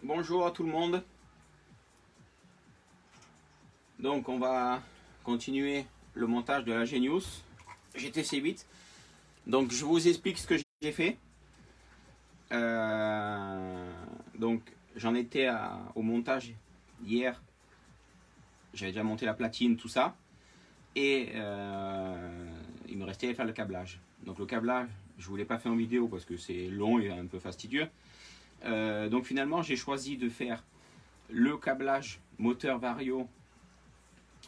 Bonjour à tout le monde. Donc on va continuer le montage de la Genius GTC8. Donc je vous explique ce que j'ai fait. Donc j'en étais au montage hier. J'avais déjà monté la platine, tout ça. Et il me restait à faire le câblage. Donc le câblage, je ne vous l'ai pas fait en vidéo parce que c'est long et un peu fastidieux. Donc finalement j'ai choisi de faire le câblage moteur vario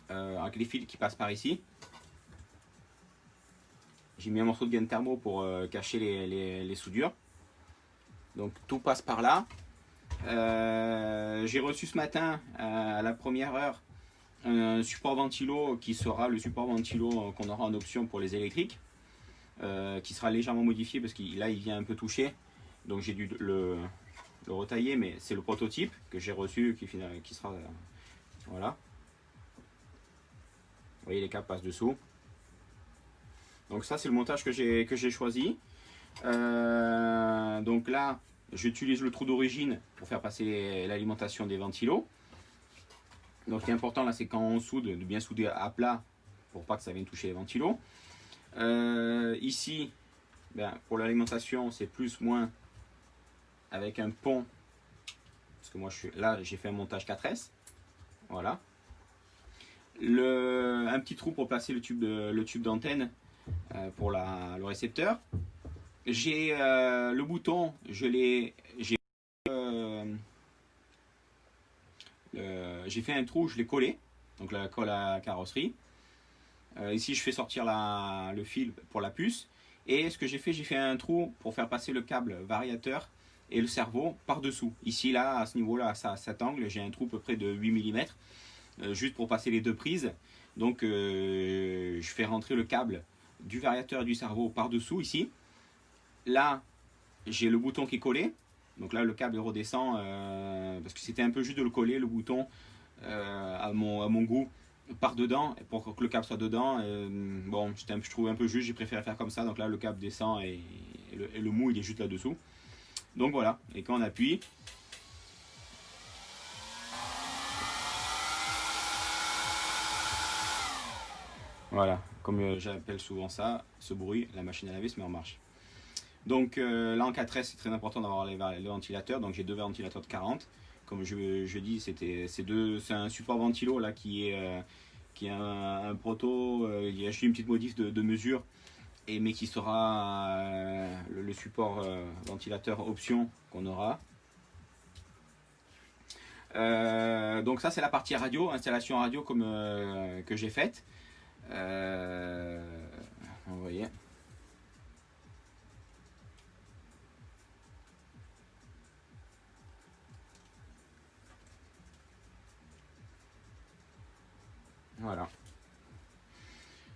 avec les fils qui passent par ici. J'ai mis un morceau de gaine thermo pour cacher les soudures. Donc tout passe par là. J'ai reçu ce matin à la première heure un support ventilo qui sera le support ventilo qu'on aura en option pour les électriques, qui sera légèrement modifié parce que là il vient un peu toucher, donc j'ai dû le retailler, mais c'est le prototype que j'ai reçu qui sera voilà. Vous voyez, les câbles passent dessous. Donc ça c'est le montage que j'ai choisi. Donc là j'utilise le trou d'origine pour faire passer l'alimentation des ventilos. Donc ce qui est important là, c'est quand on soude, de bien souder à plat pour pas que ça vienne toucher les ventilos. Ici, pour l'alimentation, c'est plus-moins avec un pont. Parce que moi, j'ai fait un montage 4S. Voilà. Un petit trou pour placer le tube d'antenne pour le récepteur. J'ai le bouton, j'ai fait un trou, je l'ai collé, donc la colle à carrosserie. Ici je fais sortir le fil pour la puce, et ce que j'ai fait un trou pour faire passer le câble variateur et le cerveau par dessous. Ici là, à ce niveau là, à cet angle, j'ai un trou à peu près de 8 mm, juste pour passer les deux prises. Donc je fais rentrer le câble du variateur et du cerveau par dessous ici. Là j'ai le bouton qui est collé. Donc là le câble redescend parce que c'était un peu juste de le coller, le bouton à mon goût, par dedans, pour que le câble soit dedans. Bon, je trouve un peu juste, j'ai préféré faire comme ça. Donc là le câble descend et le mou il est juste là dessous. Donc voilà, et quand on appuie, voilà, comme j'appelle souvent ça, ce bruit, la machine à laver se met en marche. Donc là en 4S c'est très important d'avoir les ventilateurs. Donc j'ai deux ventilateurs de 40. Comme je dis, c'est un support ventilo là qui est un proto. Il y a juste une petite modif de mesure, mais qui sera le support ventilateur option qu'on aura. Donc ça c'est la partie radio, installation radio que j'ai faite. Vous voyez. Voilà.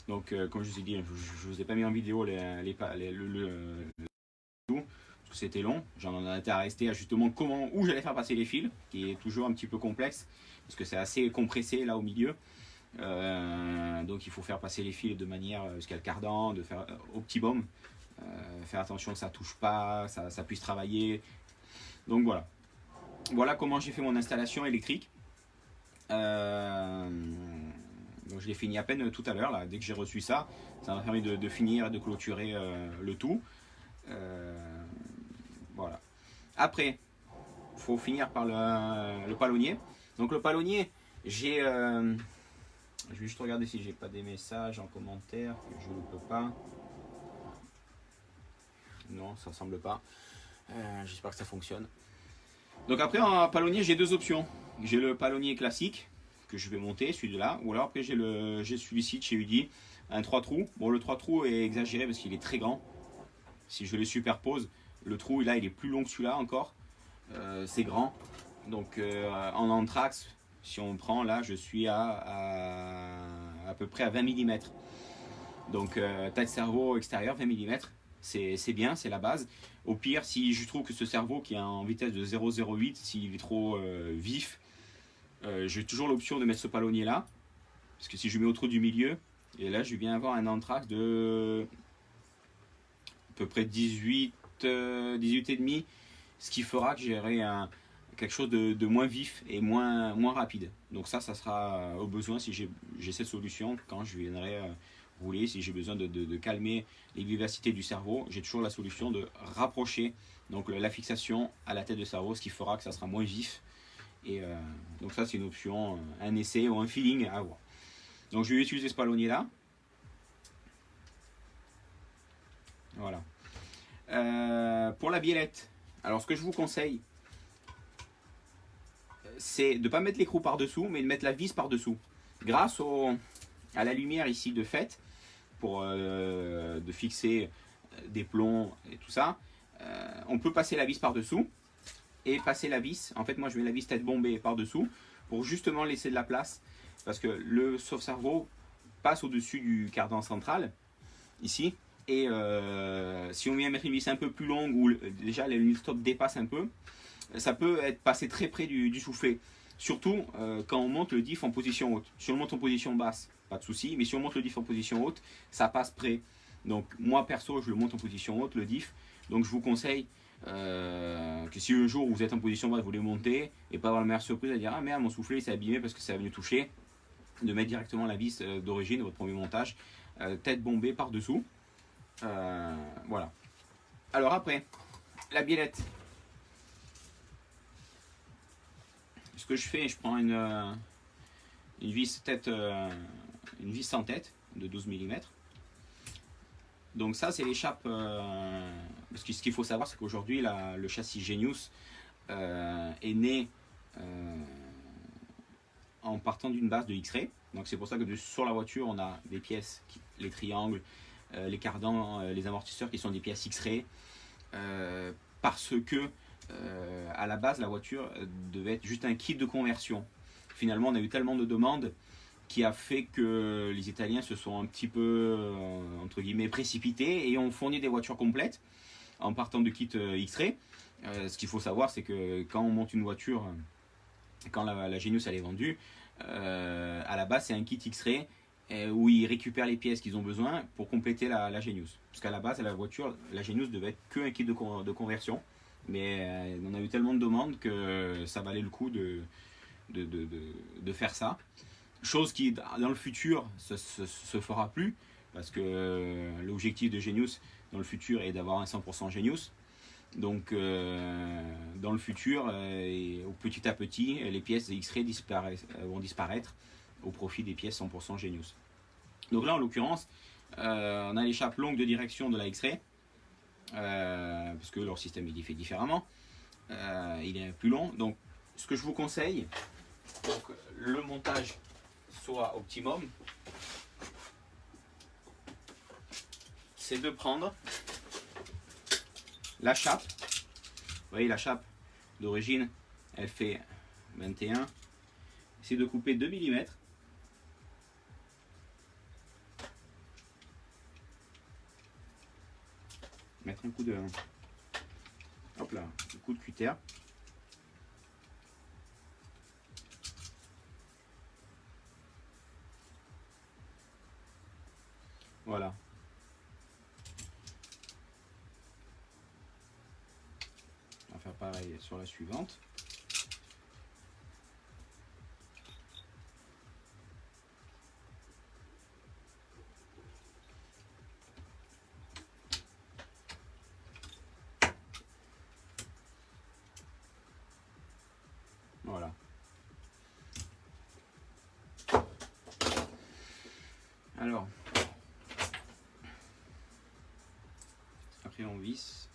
Donc comme je vous ai dit, je vous ai pas mis en vidéo le tout, parce que c'était long. J'en étais à rester à justement où j'allais faire passer les fils, qui est toujours un petit peu complexe, parce que c'est assez compressé là au milieu. Donc il faut faire passer les fils de manière à ce qu'il y a le cardan, de faire optimum, faire attention que ça touche pas, ça puisse travailler. Donc voilà comment j'ai fait mon installation électrique. Donc je l'ai fini à peine tout à l'heure là. Dès que j'ai reçu ça m'a permis de finir, de clôturer le tout. Voilà. Après, il faut finir par le palonnier. Donc le palonnier, je vais juste regarder si j'ai pas des messages en commentaire, que je ne peux pas. Non, ça semble pas. J'espère que ça fonctionne. Donc après en palonnier, j'ai deux options. J'ai le palonnier classique que je vais monter, celui-là, ou alors après j'ai celui-ci de chez Udi, un 3 trous. Bon, le 3 trous est exagéré parce qu'il est très grand. Si je le superpose, le trou là il est plus long que celui-là encore. C'est grand. Donc en anthrax, si on prend là, je suis à peu près à 20 mm. Donc taille de cerveau extérieur 20 mm, c'est bien, c'est la base. Au pire, si je trouve que ce cerveau qui est en vitesse de 0,08, s'il est trop vif, j'ai toujours l'option de mettre ce palonnier là, parce que si je mets au trou du milieu, et là je viens avoir un anthrax de à peu près 18,5, ce qui fera que j'aurai quelque chose de moins vif et moins rapide. Donc ça sera au besoin si j'ai cette solution quand je viendrai rouler, si j'ai besoin de calmer les vivacités du cerveau, j'ai toujours la solution de rapprocher donc la fixation à la tête de cerveau, ce qui fera que ça sera moins vif. Et donc ça c'est une option, un essai ou un feeling à avoir. Donc je vais utiliser ce palonnier là. Voilà. Pour la biellette, alors ce que je vous conseille, c'est de ne pas mettre l'écrou par-dessous, mais de mettre la vis par-dessous. Grâce à la lumière ici de fait, pour de fixer des plombs et tout ça, on peut passer la vis par-dessous et passer la vis. En fait, moi je mets la vis tête bombée par-dessous pour justement laisser de la place, parce que le sauve-cerveau passe au-dessus du cardan central, ici. Et si on vient mettre une vis un peu plus longue, ou déjà le stop dépasse un peu, ça peut être passé très près du soufflet. Surtout quand on monte le diff en position haute. Si on le monte en position basse, pas de souci, mais si on monte le diff en position haute, ça passe près. Donc moi perso, je le monte en position haute, le diff. Donc je vous conseille que si un jour vous êtes en position basse, vous voulez monter et pas avoir la meilleure surprise à dire ah merde, mon soufflet s'est abîmé parce que ça a venu toucher, de mettre directement la vis d'origine de votre premier montage, tête bombée par dessous. Voilà. Alors après, la biellette. Ce que je fais, je prends une vis tête, une vis sans tête de 12 mm. Donc ça c'est l'échappe. Parce que ce qu'il faut savoir, c'est qu'aujourd'hui le châssis Genius est né en partant d'une base de X-Ray. Donc c'est pour ça que sur la voiture on a des pièces, les triangles, les cardans, les amortisseurs qui sont des pièces X-Ray, parce que à la base la voiture devait être juste un kit de conversion. Finalement on a eu tellement de demandes qui a fait que les Italiens se sont un petit peu entre guillemets précipités et ont fourni des voitures complètes en partant de kit X-Ray. Ce qu'il faut savoir, c'est que quand on monte une voiture, quand la Genius elle est vendue, à la base c'est un kit X-Ray où ils récupèrent les pièces qu'ils ont besoin pour compléter la Genius. Parce qu'à la base, la voiture, la Genius devait être qu'un kit de conversion. Mais on a eu tellement de demandes que ça valait le coup de faire ça. Chose qui, dans le futur, se fera plus. Parce que l'objectif de Genius, dans le futur, est d'avoir un 100% Genius. Donc, dans le futur, petit à petit, les pièces X-Ray vont disparaître au profit des pièces 100% Genius. Donc là, en l'occurrence, on a l'échappe longue de direction de la X-Ray, parce que leur système est fait différemment. Il est plus long. Donc, ce que je vous conseille, pour que le montage soit optimum, c'est de prendre la chape. Vous voyez, la chape d'origine, elle fait 21. C'est de couper 2 mm. Mettre un coup de, hop là, un coup de cutter. Voilà. On va faire pareil sur la suivante. Voilà. Alors, après on visse.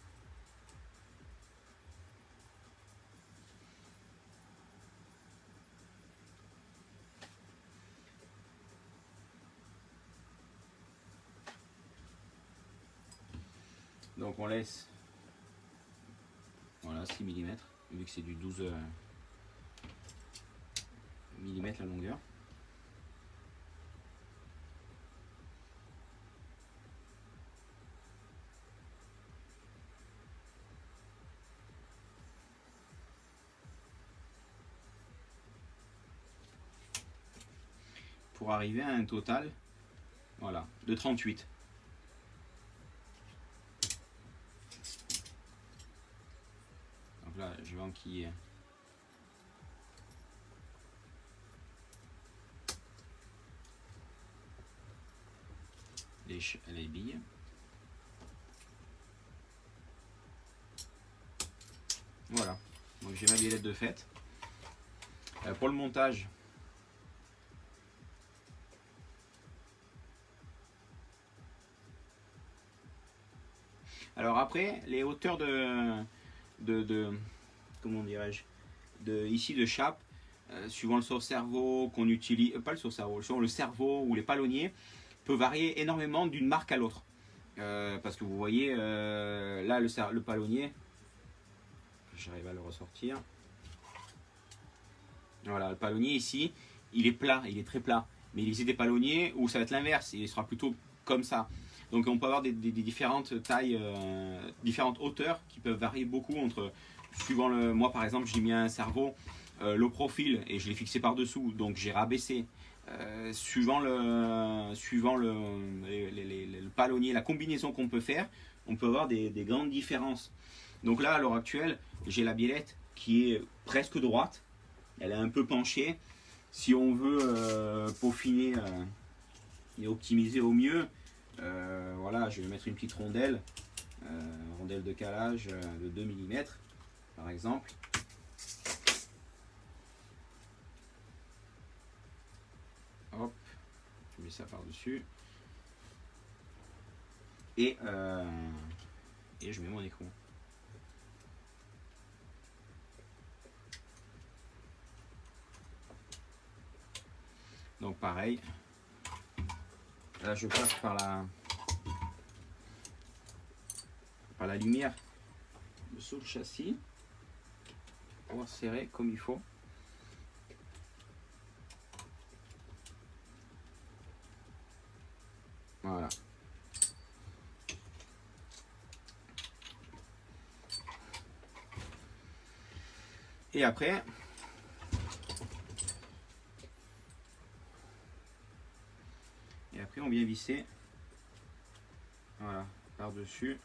Donc on laisse, voilà, 6 mm, vu que c'est du 12 mm la longueur. Pour arriver à un total, voilà, de 38. Donc là, je vais enquiller les billes. Voilà, donc j'ai ma biellette de fête. Pour le montage, alors après les hauteurs de comment dirais-je, ici de chape, suivant le sauve-cerveau qu'on utilise, pas le sauve-cerveau, suivant le cerveau ou les palonniers, peut varier énormément d'une marque à l'autre. Parce que vous voyez là le palonnier, j'arrive à le ressortir. Voilà, le palonnier ici, il est plat, il est très plat. Mais il existe des palonniers où ça va être l'inverse, il sera plutôt comme ça. Donc on peut avoir des différentes tailles, différentes hauteurs qui peuvent varier beaucoup entre, suivant le, moi par exemple j'ai mis un cerveau, le profil et je l'ai fixé par dessous, donc j'ai rabaissé. Suivant le palonnier, la combinaison qu'on peut faire, on peut avoir des grandes différences. Donc là à l'heure actuelle, j'ai la biellette qui est presque droite. Elle est un peu penchée. Si on veut peaufiner et optimiser au mieux, voilà, je vais mettre une petite rondelle, rondelle de calage de 2 mm par exemple. Hop, je mets ça par-dessus. Et je mets mon écran. Donc pareil, là je passe par la lumière sous le châssis pour serrer comme il faut. Voilà. Et après, on vient visser, voilà, par-dessus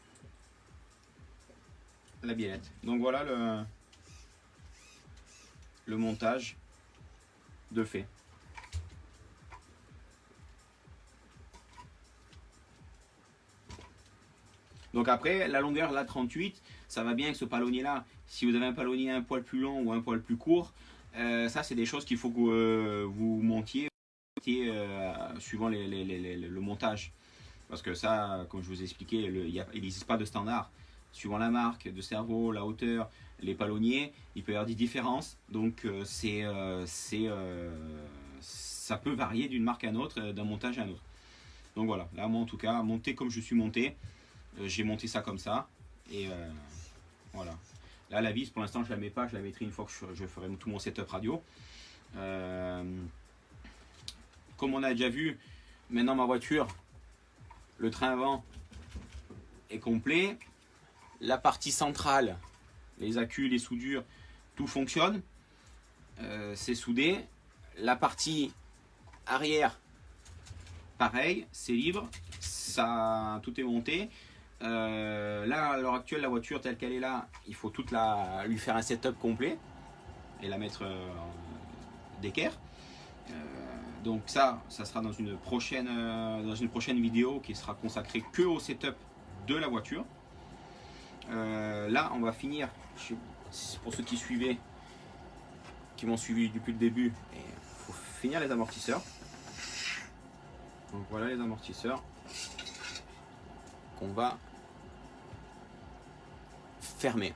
la biellette. Donc voilà le montage de fait. Donc après, la longueur, la 38, ça va bien avec ce palonnier là. Si vous avez un palonnier un poil plus long ou un poil plus court, ça c'est des choses qu'il faut que vous montiez suivant le montage. Parce que ça, comme je vous ai expliqué, il n'existe pas de standard. Suivant la marque de cerveau, la hauteur, les palonniers, il peut y avoir des différences. Donc ça peut varier d'une marque à une autre, d'un montage à un autre. Donc voilà, là moi en tout cas, monté comme je suis monté, j'ai monté ça comme ça. Et voilà. Là la vis pour l'instant je la mets pas, je la mettrai une fois que je ferai tout mon setup radio. Comme on a déjà vu, maintenant ma voiture, le train avant est complet. La partie centrale, les accus, les soudures, tout fonctionne. C'est soudé. La partie arrière, pareil, c'est libre. Ça, tout est monté. Là, à l'heure actuelle, la voiture telle qu'elle est là, il faut lui faire un setup complet et la mettre d'équerre. Donc ça sera dans une prochaine vidéo qui sera consacrée que au setup de la voiture. Là, on va finir, pour ceux qui suivaient, qui m'ont suivi depuis le début, il faut finir les amortisseurs. Donc voilà les amortisseurs qu'on va fermer.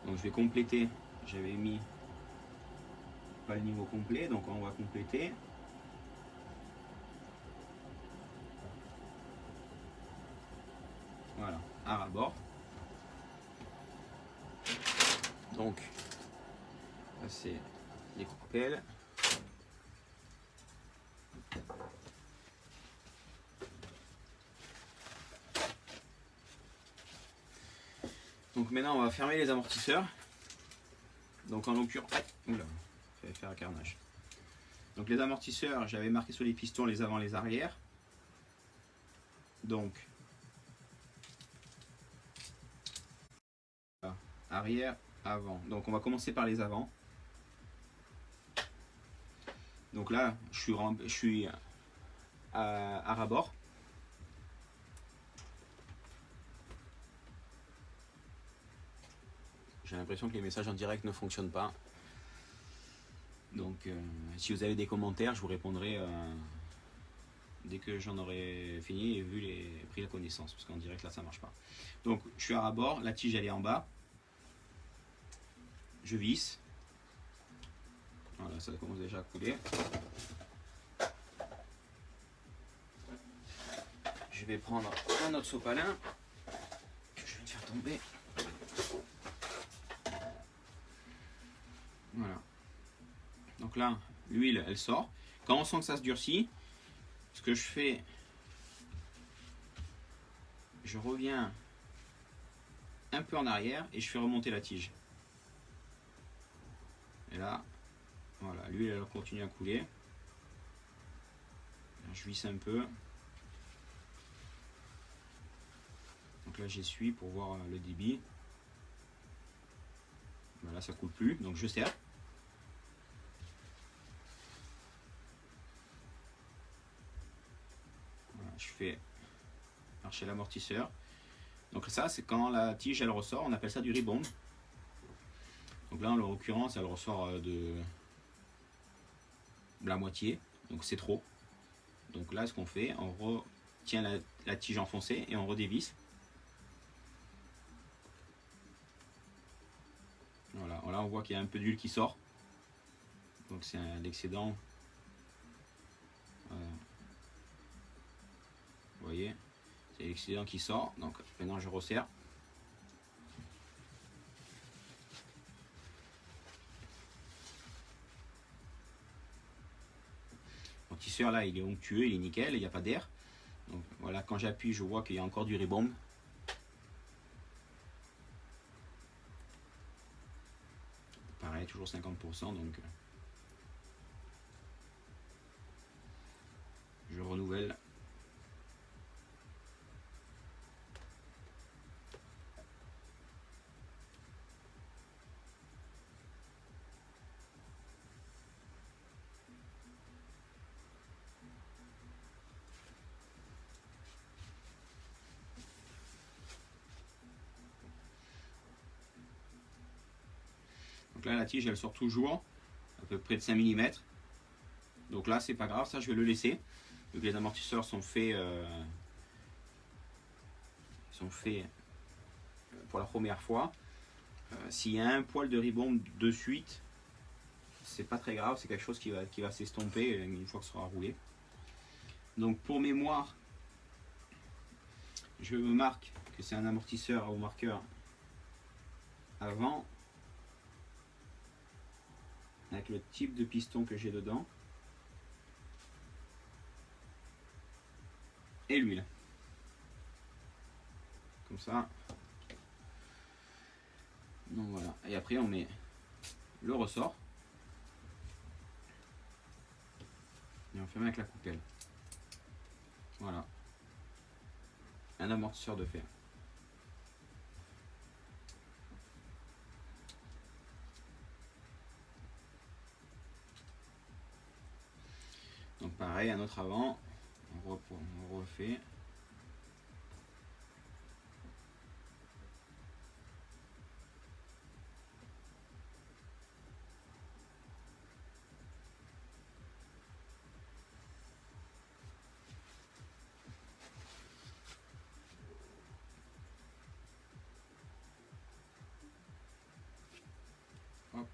Donc je vais compléter, j'avais mis pas le niveau complet, donc on va compléter. Voilà, à ras-bord. Donc, là c'est les coupelles. Donc maintenant on va fermer les amortisseurs. Donc en l'occurrence, oula, ça va faire un carnage. Donc les amortisseurs, j'avais marqué sur les pistons les avant, les arrière. Donc arrière, avant. Donc on va commencer par les avant. Donc là, je suis à ras-bord. J'ai l'impression que les messages en direct ne fonctionnent pas. Donc si vous avez des commentaires, je vous répondrai dès que j'en aurai fini et pris la connaissance, parce qu'en direct là ça marche pas. Donc je suis à ras-bord, la tige elle est en bas. Je visse. Voilà, ça commence déjà à couler. Je vais prendre un autre sopalin que je viens de faire tomber. Voilà. Donc là, l'huile, elle sort. Quand on sent que ça se durcit, ce que je fais, je reviens un peu en arrière et je fais remonter la tige. Et là, voilà, l'huile, elle continue à couler. Je visse un peu. Donc là, j'essuie pour voir le débit. Voilà, ça coule plus, donc je serre. Voilà, je fais marcher l'amortisseur. Donc ça, c'est quand la tige elle ressort, on appelle ça du rebound. Donc là, en l'occurrence, elle ressort de la moitié, donc c'est trop. Donc là, ce qu'on fait, on retient la tige enfoncée et on redévisse. Voilà, là on voit qu'il y a un peu d'huile qui sort. Donc c'est l'excédent. Vous voyez, c'est l'excédent qui sort. Donc maintenant je resserre. Le tisseur là il est onctueux, il est nickel, il n'y a pas d'air. Donc voilà, quand j'appuie je vois qu'il y a encore du rebound. Pareil, toujours 50%, donc je renouvelle. Donc là la tige elle sort toujours à peu près de 5 mm. Donc là c'est pas grave, ça je vais le laisser. Donc les amortisseurs sont faits pour la première fois. S'il y a un poil de rebound de suite, c'est pas très grave, c'est quelque chose qui va s'estomper une fois que ce sera roulé. Donc pour mémoire, je me marque que c'est un amortisseur au marqueur avant, avec le type de piston que j'ai dedans et l'huile. Comme ça. Donc voilà. Et après on met le ressort. Et on ferme avec la coupelle. Voilà. Un amortisseur de fer. Donc pareil, un autre avant. On refait. Hop.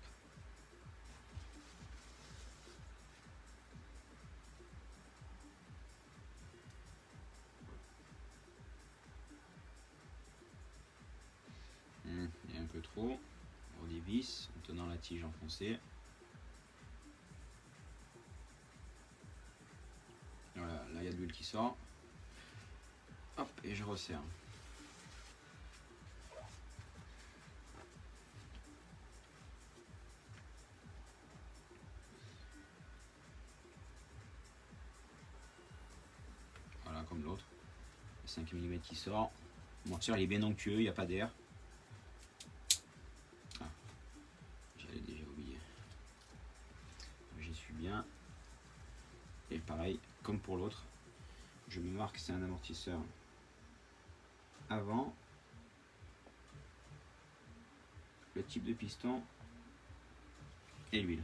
Il y a un peu trop. On dévisse en tenant la tige enfoncée. Voilà, là il y a de l'huile qui sort. Hop, et je resserre. Voilà, comme l'autre. 5 mm qui sort. Bon, sûr, il est bien onctueux, il n'y a pas d'air. Ah, j'avais déjà oublié. J'y suis bien. Et pareil, comme pour l'autre, je me marque, c'est un amortisseur avant, le type de piston et l'huile.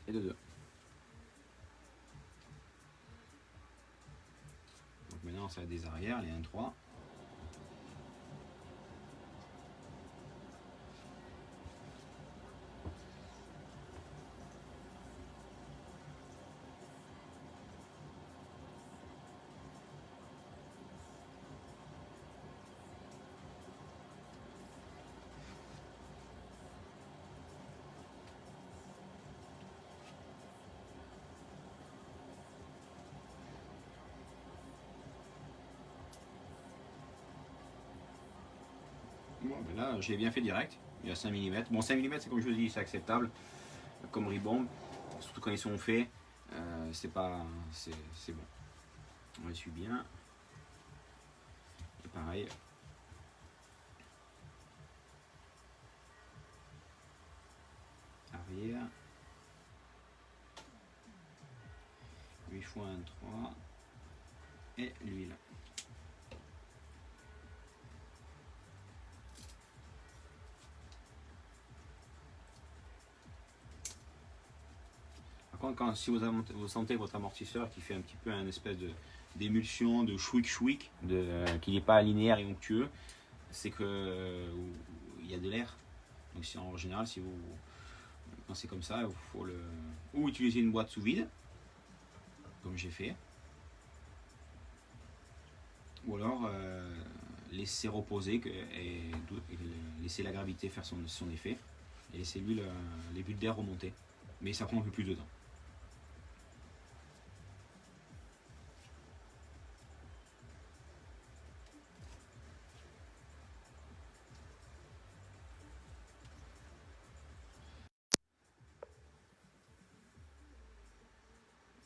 Et de deux. Donc maintenant ça a des arrières, les 1-3. Bon, ben là, j'ai bien fait direct. Il y a 5 mm. Bon, 5 mm, c'est comme je vous dis, c'est acceptable. Comme ribombe, surtout quand ils sont faits, c'est pas. C'est bon. On essuie bien. Et pareil. Arrière. 8 x 1, 3. Et l'huile. Par contre, si vous sentez votre amortisseur qui fait un petit peu un espèce d'émulsion, de chouic, qui n'est pas linéaire et onctueux, c'est que il y a de l'air. Donc en général, quand c'est comme ça, il faut ou utiliser une boîte sous vide, comme j'ai fait, ou alors laisser reposer et laisser la gravité faire son effet et laisser les bulles d'air remonter. Mais ça prend un peu plus de temps.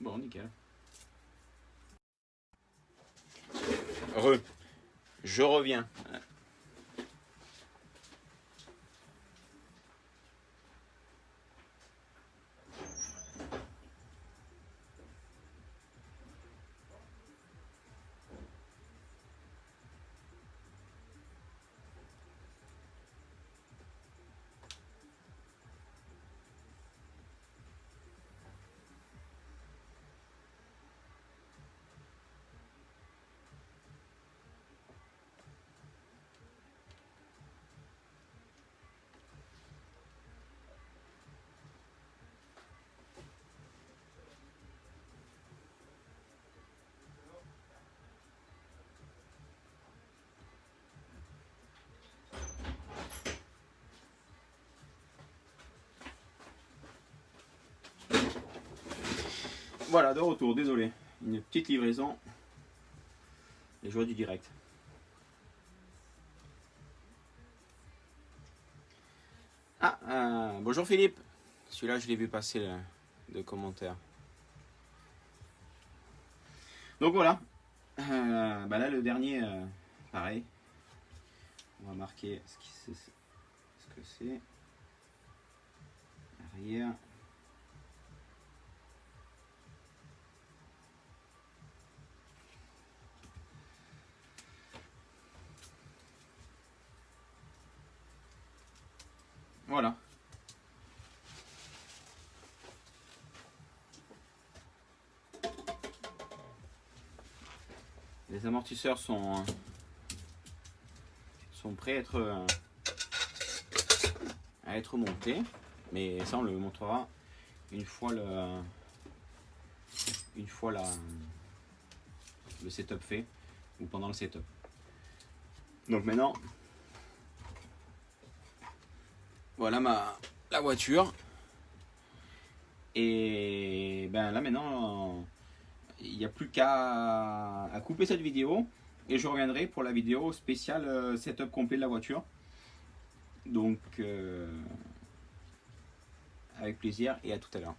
Bon, nickel. Je reviens. Voilà, de retour, désolé. Une petite livraison. Les joies du direct. Bonjour Philippe. Celui-là, je l'ai vu passer de commentaires. Donc voilà. Là, le dernier, pareil. On va marquer ce que c'est. Arrière. Voilà. Les amortisseurs sont prêts à être montés, mais ça on le montrera une fois le setup fait ou pendant le setup. Donc maintenant, voilà la voiture. Et ben là maintenant, il n'y a plus qu'à couper cette vidéo et je reviendrai pour la vidéo spéciale setup complet de la voiture. Donc avec plaisir et à tout à l'heure.